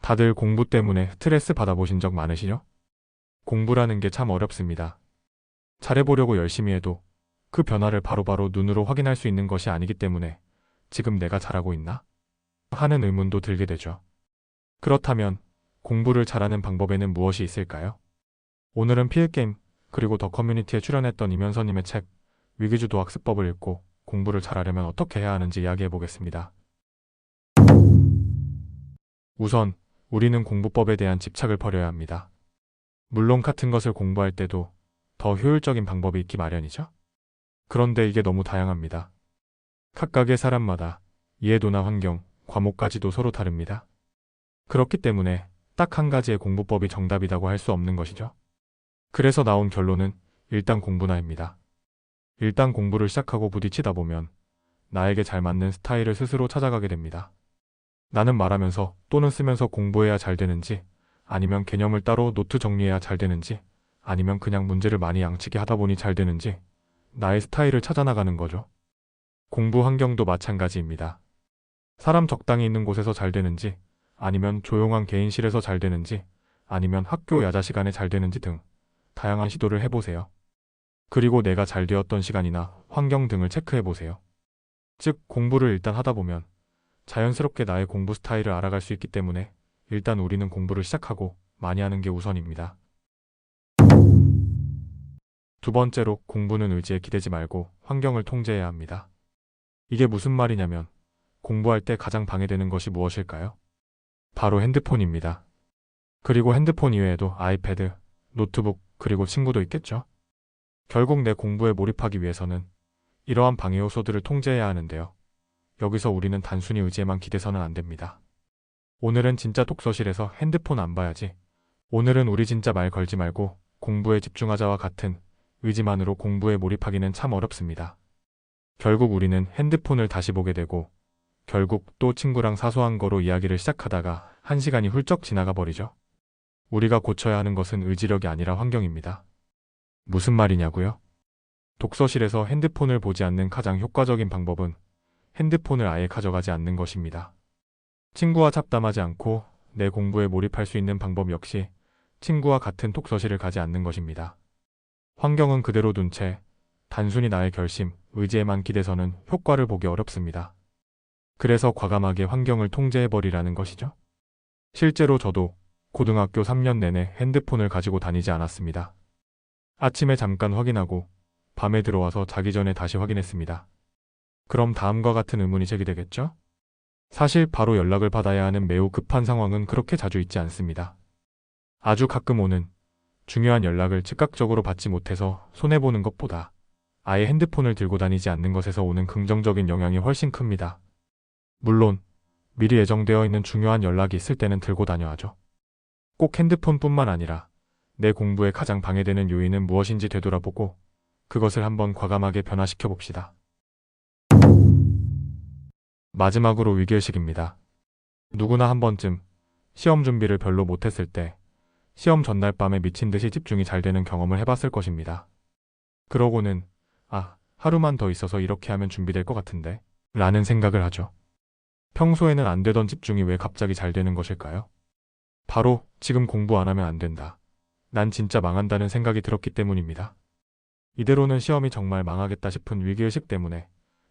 다들 공부 때문에 스트레스 받아보신 적 많으시죠? 공부라는 게 참 어렵습니다. 잘해보려고 열심히 해도 그 변화를 바로바로 눈으로 확인할 수 있는 것이 아니기 때문에 지금 내가 잘하고 있나? 하는 의문도 들게 되죠. 그렇다면 공부를 잘하는 방법에는 무엇이 있을까요? 오늘은 필게임 그리고 더 커뮤니티에 출연했던 이면서님의 책 위기주도 학습법을 읽고 공부를 잘하려면 어떻게 해야 하는지 이야기해 보겠습니다. 우선 우리는 공부법에 대한 집착을 버려야 합니다. 물론 같은 것을 공부할 때도 더 효율적인 방법이 있기 마련이죠. 그런데 이게 너무 다양합니다. 각각의 사람마다 이해도나 환경, 과목까지도 서로 다릅니다. 그렇기 때문에 딱 한 가지의 공부법이 정답이라고 할 수 없는 것이죠. 그래서 나온 결론은 일단 공부나입니다. 일단 공부를 시작하고 부딪히다 보면 나에게 잘 맞는 스타일을 스스로 찾아가게 됩니다. 나는 말하면서 또는 쓰면서 공부해야 잘 되는지, 아니면 개념을 따로 노트 정리해야 잘 되는지, 아니면 그냥 문제를 많이 양치기 하다 보니 잘 되는지 나의 스타일을 찾아나가는 거죠. 공부 환경도 마찬가지입니다. 사람 적당히 있는 곳에서 잘 되는지, 아니면 조용한 개인실에서 잘 되는지, 아니면 학교 야자 시간에 잘 되는지 등 다양한 시도를 해보세요. 그리고 내가 잘 되었던 시간이나 환경 등을 체크해보세요. 즉, 공부를 일단 하다 보면 자연스럽게 나의 공부 스타일을 알아갈 수 있기 때문에 일단 우리는 공부를 시작하고 많이 하는 게 우선입니다. 두 번째로 공부는 의지에 기대지 말고 환경을 통제해야 합니다. 이게 무슨 말이냐면 공부할 때 가장 방해되는 것이 무엇일까요? 바로 핸드폰입니다. 그리고 핸드폰 이외에도 아이패드, 노트북, 그리고 친구도 있겠죠? 결국 내 공부에 몰입하기 위해서는 이러한 방해 요소들을 통제해야 하는데요. 여기서 우리는 단순히 의지에만 기대서는 안 됩니다. 오늘은 진짜 독서실에서 핸드폰 안 봐야지. 오늘은 우리 진짜 말 걸지 말고 공부에 집중하자와 같은 의지만으로 공부에 몰입하기는 참 어렵습니다. 결국 우리는 핸드폰을 다시 보게 되고 결국 또 친구랑 사소한 거로 이야기를 시작하다가 1시간이 훌쩍 지나가 버리죠. 우리가 고쳐야 하는 것은 의지력이 아니라 환경입니다. 무슨 말이냐고요? 독서실에서 핸드폰을 보지 않는 가장 효과적인 방법은 핸드폰을 아예 가져가지 않는 것입니다. 친구와 잡담하지 않고 내 공부에 몰입할 수 있는 방법 역시 친구와 같은 독서실을 가지 않는 것입니다. 환경은 그대로 둔 채 단순히 나의 결심, 의지에만 기대서는 효과를 보기 어렵습니다. 그래서 과감하게 환경을 통제해버리라는 것이죠. 실제로 저도 고등학교 3년 내내 핸드폰을 가지고 다니지 않았습니다. 아침에 잠깐 확인하고 밤에 들어와서 자기 전에 다시 확인했습니다. 그럼 다음과 같은 의문이 제기되겠죠? 사실 바로 연락을 받아야 하는 매우 급한 상황은 그렇게 자주 있지 않습니다. 아주 가끔 오는 중요한 연락을 즉각적으로 받지 못해서 손해보는 것보다 아예 핸드폰을 들고 다니지 않는 것에서 오는 긍정적인 영향이 훨씬 큽니다. 물론 미리 예정되어 있는 중요한 연락이 있을 때는 들고 다녀야죠. 꼭 핸드폰뿐만 아니라 내 공부에 가장 방해되는 요인은 무엇인지 되돌아보고 그것을 한번 과감하게 변화시켜 봅시다. 마지막으로 위기의식입니다. 누구나 한 번쯤 시험 준비를 별로 못했을 때 시험 전날 밤에 미친 듯이 집중이 잘 되는 경험을 해봤을 것입니다. 그러고는 하루만 더 있어서 이렇게 하면 준비될 것 같은데 라는 생각을 하죠. 평소에는 안 되던 집중이 왜 갑자기 잘 되는 것일까요? 바로 지금 공부 안 하면 안 된다. 난 진짜 망한다는 생각이 들었기 때문입니다. 이대로는 시험이 정말 망하겠다 싶은 위기의식 때문에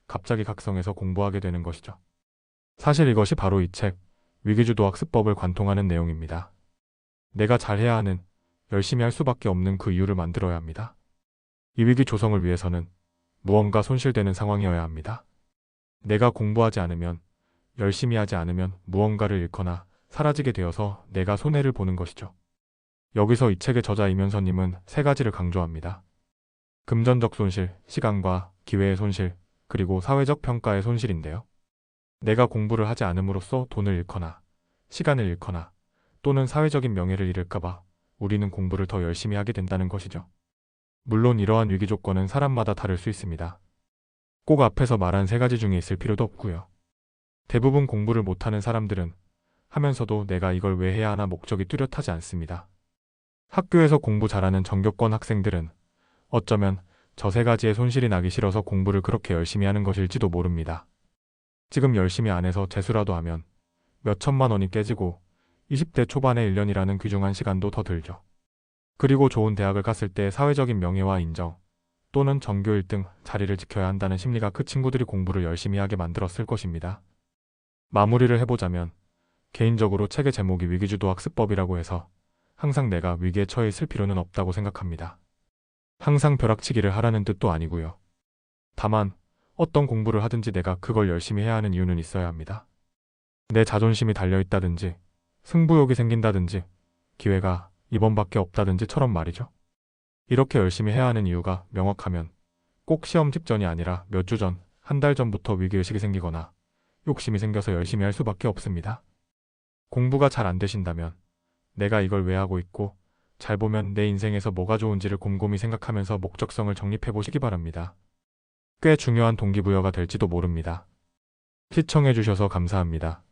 갑자기 각성해서 공부하게 되는 것이죠. 사실 이것이 바로 이 책 위기주도 학습법을 관통하는 내용입니다. 내가 잘해야 하는, 열심히 할 수밖에 없는 그 이유를 만들어야 합니다. 이 위기 조성을 위해서는 무언가 손실되는 상황이어야 합니다. 내가 공부하지 않으면, 열심히 하지 않으면 무언가를 잃거나 사라지게 되어서 내가 손해를 보는 것이죠. 여기서 이 책의 저자 이면서님은 세 가지를 강조합니다. 금전적 손실, 시간과 기회의 손실, 그리고 사회적 평가의 손실인데요. 내가 공부를 하지 않음으로써 돈을 잃거나, 시간을 잃거나, 또는 사회적인 명예를 잃을까봐 우리는 공부를 더 열심히 하게 된다는 것이죠. 물론 이러한 위기 조건은 사람마다 다를 수 있습니다. 꼭 앞에서 말한 세 가지 중에 있을 필요도 없고요. 대부분 공부를 못하는 사람들은 하면서도 내가 이걸 왜 해야 하나 목적이 뚜렷하지 않습니다. 학교에서 공부 잘하는 전교권 학생들은 어쩌면 저 세 가지의 손실이 나기 싫어서 공부를 그렇게 열심히 하는 것일지도 모릅니다. 지금 열심히 안 해서 재수라도 하면 몇 천만 원이 깨지고 20대 초반의 1년이라는 귀중한 시간도 더 들죠. 그리고 좋은 대학을 갔을 때 사회적인 명예와 인정 또는 전교 1등 자리를 지켜야 한다는 심리가 그 친구들이 공부를 열심히 하게 만들었을 것입니다. 마무리를 해보자면 개인적으로 책의 제목이 위기주도 학습법이라고 해서 항상 내가 위기에 처해 있을 필요는 없다고 생각합니다. 항상 벼락치기를 하라는 뜻도 아니고요. 다만 어떤 공부를 하든지 내가 그걸 열심히 해야 하는 이유는 있어야 합니다. 내 자존심이 달려있다든지 승부욕이 생긴다든지 기회가 이번밖에 없다든지처럼 말이죠. 이렇게 열심히 해야 하는 이유가 명확하면 꼭 시험 직전이 아니라 몇 주 전, 한 달 전부터 위기의식이 생기거나 욕심이 생겨서 열심히 할 수밖에 없습니다. 공부가 잘 안 되신다면 내가 이걸 왜 하고 있고 잘 보면 내 인생에서 뭐가 좋은지를 곰곰이 생각하면서 목적성을 정립해 보시기 바랍니다. 꽤 중요한 동기부여가 될지도 모릅니다. 시청해 주셔서 감사합니다.